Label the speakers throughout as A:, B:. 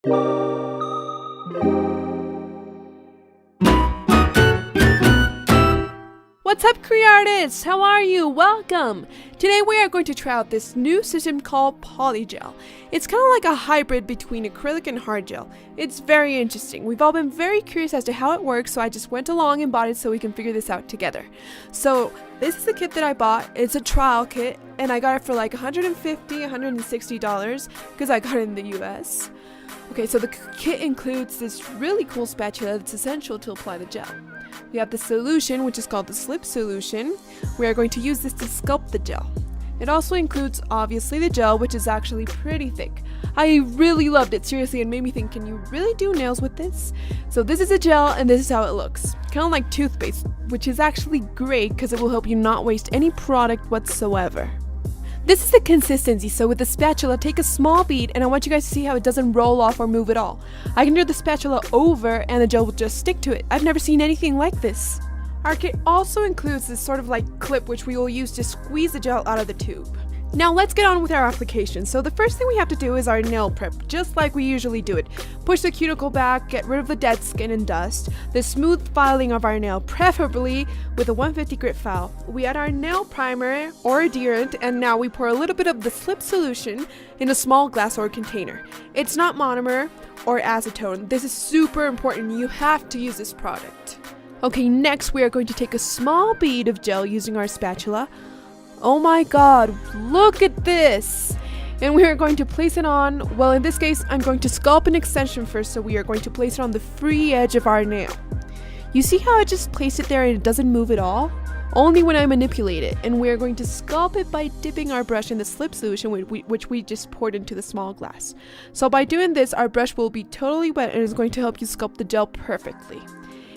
A: What's up, Cree artists? How are you? Welcome! Today we are going to try out this new system called Polygel. It's kind of like a hybrid between acrylic and hard gel. It's very interesting. We've all been very curious as to how it works, so I just went along and bought it so we can figure this out together. So this is the kit that I bought. It's a trial kit, and I got it for like $150, $160 because I got it in the US. Okay, so the kit includes this really cool spatula that's essential to apply the gel. We have the solution, which is called the slip solution. We are going to use this to sculpt the gel. It also includes, obviously, the gel, which is actually pretty thick. I really loved it, seriously, and made me think, can you really do nails with this? So this is a gel, and this is how it looks. Kind of like toothpaste, which is actually great because it will help you not waste any product whatsoever. This is the consistency, so with the spatula, take a small bead, and I want you guys to see how it doesn't roll off or move at all. I can turn the spatula over, and the gel will just stick to it. I've never seen anything like this. Our kit also includes this sort of like clip, which we will use to squeeze the gel out of the tube. Now let's get on with our application. So the first thing we have to do is our nail prep, just like we usually do it. Push the cuticle back, get rid of the dead skin and dust, the smooth filing of our nail, preferably with a 150 grit file. We add our nail primer or adherent, and now we pour a little bit of the slip solution in a small glass or container. It's not monomer or acetone. This is super important. You have to use this product. Okay, next we are going to take a small bead of gel using our spatula. Oh my god, look at this! And we are going to place it on, well, in this case, I'm going to sculpt an extension first, so we are going to place it on the free edge of our nail. You see how I just placed it there and it doesn't move at all? Only when I manipulate it, and we are going to sculpt it by dipping our brush in the slip solution which we just poured into the small glass. So by doing this, our brush will be totally wet and is going to help you sculpt the gel perfectly.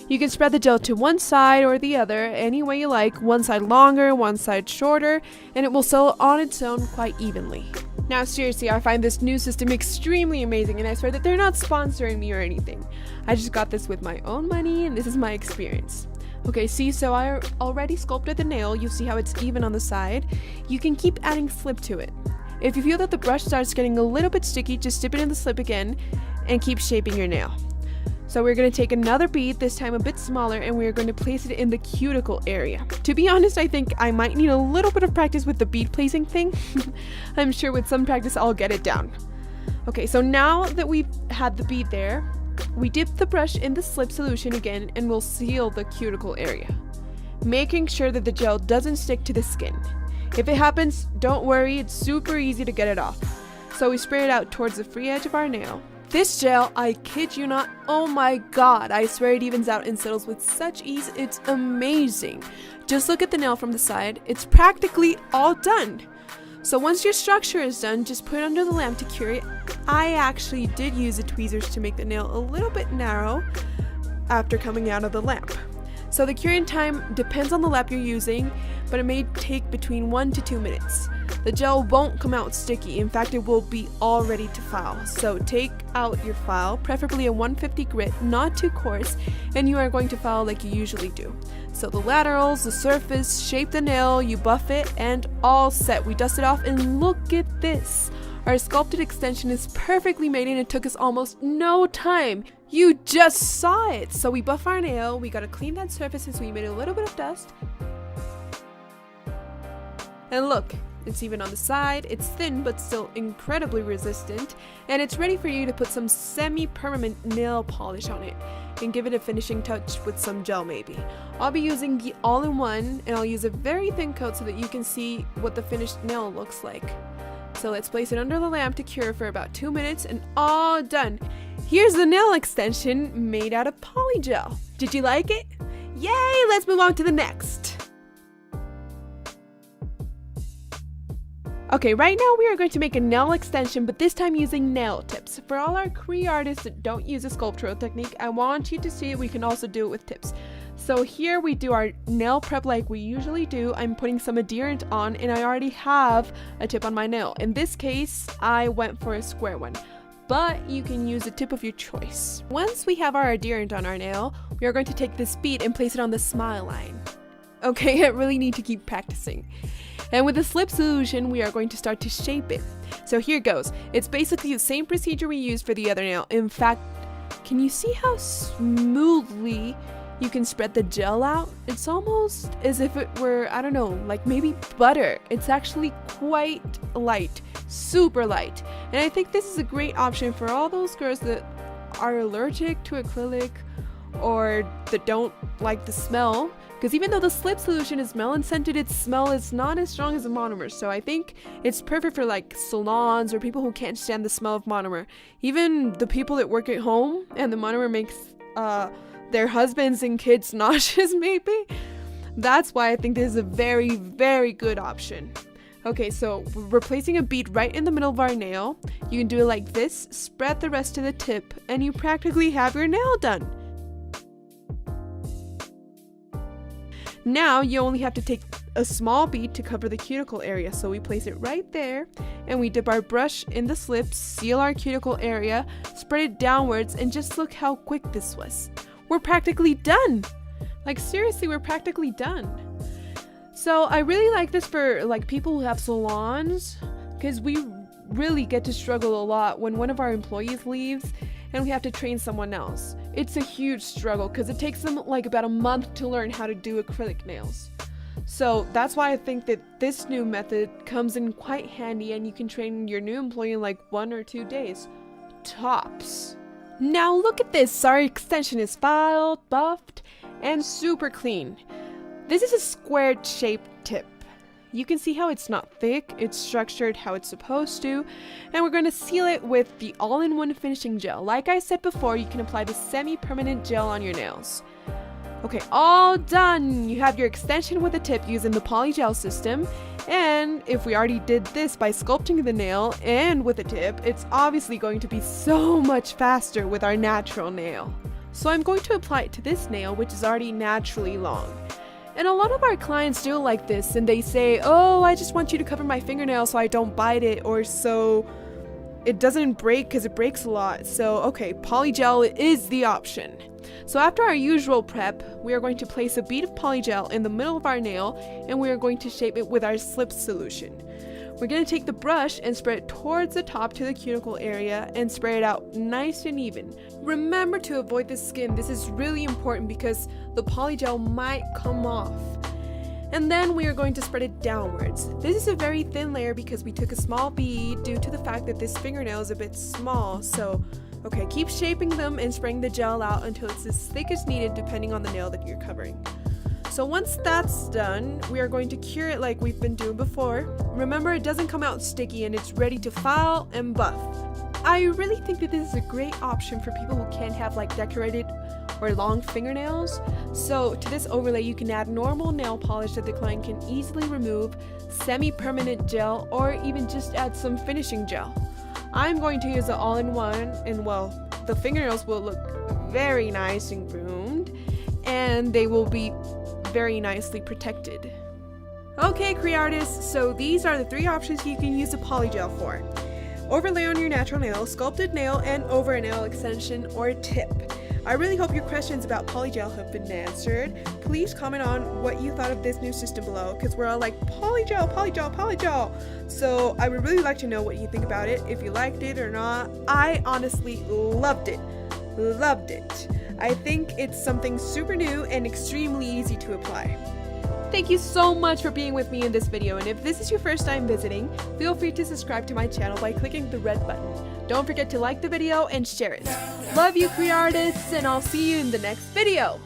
A: You can spread the gel to one side or the other, any way you like, one side longer, one side shorter, and it will settle on its own quite evenly. Now seriously, I find this new system extremely amazing, and I swear that they're not sponsoring me or anything. I just got this with my own money, and this is my experience. Okay, see, so I already sculpted the nail. You see how it's even on the side? You can keep adding slip to it. If you feel that the brush starts getting a little bit sticky, just dip it in the slip again and keep shaping your nail. So we're going to take another bead, this time a bit smaller, and we're going to place it in the cuticle area. To be honest, I think I might need a little bit of practice with the bead placing thing. I'm sure with some practice I'll get it down. Okay, so now that we've had the bead there, we dip the brush in the slip solution again and we'll seal the cuticle area, making sure that the gel doesn't stick to the skin. If it happens, don't worry, it's super easy to get it off. So we spray it out towards the free edge of our nail. This gel, I kid you not, oh my god, I swear it evens out and settles with such ease, it's amazing. Just look at the nail from the side, it's practically all done. So once your structure is done, just put it under the lamp to cure it. I actually did use the tweezers to make the nail a little bit narrow after coming out of the lamp. So the curing time depends on the lamp you're using, but it may take between 1 to 2 minutes. The gel won't come out sticky, in fact it will be all ready to file. So take out your file, preferably a 150 grit, not too coarse, and you are going to file like you usually do. So the laterals, the surface, shape the nail, you buff it, and all set. We dust it off and look at this! Our sculpted extension is perfectly made and it took us almost no time. You just saw it! So we buff our nail, we gotta clean that surface since we made a little bit of dust. And look, it's even on the side, it's thin but still incredibly resistant, and it's ready for you to put some semi-permanent nail polish on it and give it a finishing touch with some gel maybe. I'll be using the all-in-one, and I'll use a very thin coat so that you can see what the finished nail looks like. So let's place it under the lamp to cure for about 2 minutes and all done. Here's the nail extension made out of polygel. Did you like it? Yay! Let's move on to the next. Okay, right now we are going to make a nail extension, but this time using nail tips. For all our Cree artists that don't use a sculptural technique, I want you to see we can also do it with tips. So here we do our nail prep like we usually do. I'm putting some adherent on, and I already have a tip on my nail. In this case, I went for a square one, but you can use a tip of your choice. Once we have our adherent on our nail, we are going to take this bead and place it on the smile line. Okay, I really need to keep practicing. And with the slip solution, we are going to start to shape it. So here it goes. It's basically the same procedure we used for the other nail. In fact, can you see how smoothly you can spread the gel out? It's almost as if it were, I don't know, like maybe butter. It's actually quite light, super light. And I think this is a great option for all those girls that are allergic to acrylic or that don't like the smell. Because even though the slip solution is melon scented, its smell is not as strong as the monomer. So I think it's perfect for like salons or people who can't stand the smell of monomer. Even the people that work at home and the monomer makes their husbands and kids nauseous maybe. That's why I think this is a very, very good option. Okay, so we're placing a bead right in the middle of our nail. You can do it like this, spread the rest to the tip, and you practically have your nail done. Now you only have to take a small bead to cover the cuticle area. So we place it right there and we dip our brush in the slip, seal our cuticle area, spread it downwards, and just look how quick this was. We're practically done. Like seriously, we're practically done. So I really like this for like people who have salons, because we really get to struggle a lot when one of our employees leaves and we have to train someone else. It's a huge struggle because it takes them like about a month to learn how to do acrylic nails. So that's why I think that this new method comes in quite handy, and you can train your new employee in like 1 or 2 days. Tops. Now look at this. Our extension is filed, buffed, and super clean. This is a squared shaped tip. You can see how it's not thick, it's structured how it's supposed to, and we're going to seal it with the all-in-one finishing gel. Like I said before, you can apply the semi-permanent gel on your nails. Okay, all done! You have your extension with a tip using the Polygel system, and if we already did this by sculpting the nail and with a tip, it's obviously going to be so much faster with our natural nail. So I'm going to apply it to this nail, which is already naturally long. And a lot of our clients do it like this, and they say, oh, I just want you to cover my fingernail so I don't bite it, or so it doesn't break because it breaks a lot. So okay, Polygel is the option. So after our usual prep, we are going to place a bead of Polygel in the middle of our nail, and we are going to shape it with our slip solution. We're going to take the brush and spread it towards the top to the cuticle area and spread it out nice and even. Remember to avoid the skin. This is really important because the Polygel might come off. And then we are going to spread it downwards. This is a very thin layer because we took a small bead due to the fact that this fingernail is a bit small. So, okay, keep shaping them and spreading the gel out until it's as thick as needed depending on the nail that you're covering. So once that's done, we are going to cure it like we've been doing before. Remember, it doesn't come out sticky and it's ready to file and buff. I really think that this is a great option for people who can't have like decorated or long fingernails. So to this overlay, you can add normal nail polish that the client can easily remove, semi-permanent gel, or even just add some finishing gel. I'm going to use the all-in-one, and well, the fingernails will look very nice and groomed, and they will be very nicely protected. Okay, Creartists, so these are the 3 options you can use the Polygel for. Overlay on your natural nail, sculpted nail, and over a nail extension or tip. I really hope your questions about Polygel have been answered. Please comment on what you thought of this new system below, because we're all like, Polygel, Polygel, Polygel. So I would really like to know what you think about it, if you liked it or not. I honestly loved it. Loved it. I think it's something super new and extremely easy to apply. Thank you so much for being with me in this video, and if this is your first time visiting, feel free to subscribe to my channel by clicking the red button. Don't forget to like the video and share it. Love you, Creartists, and I'll see you in the next video.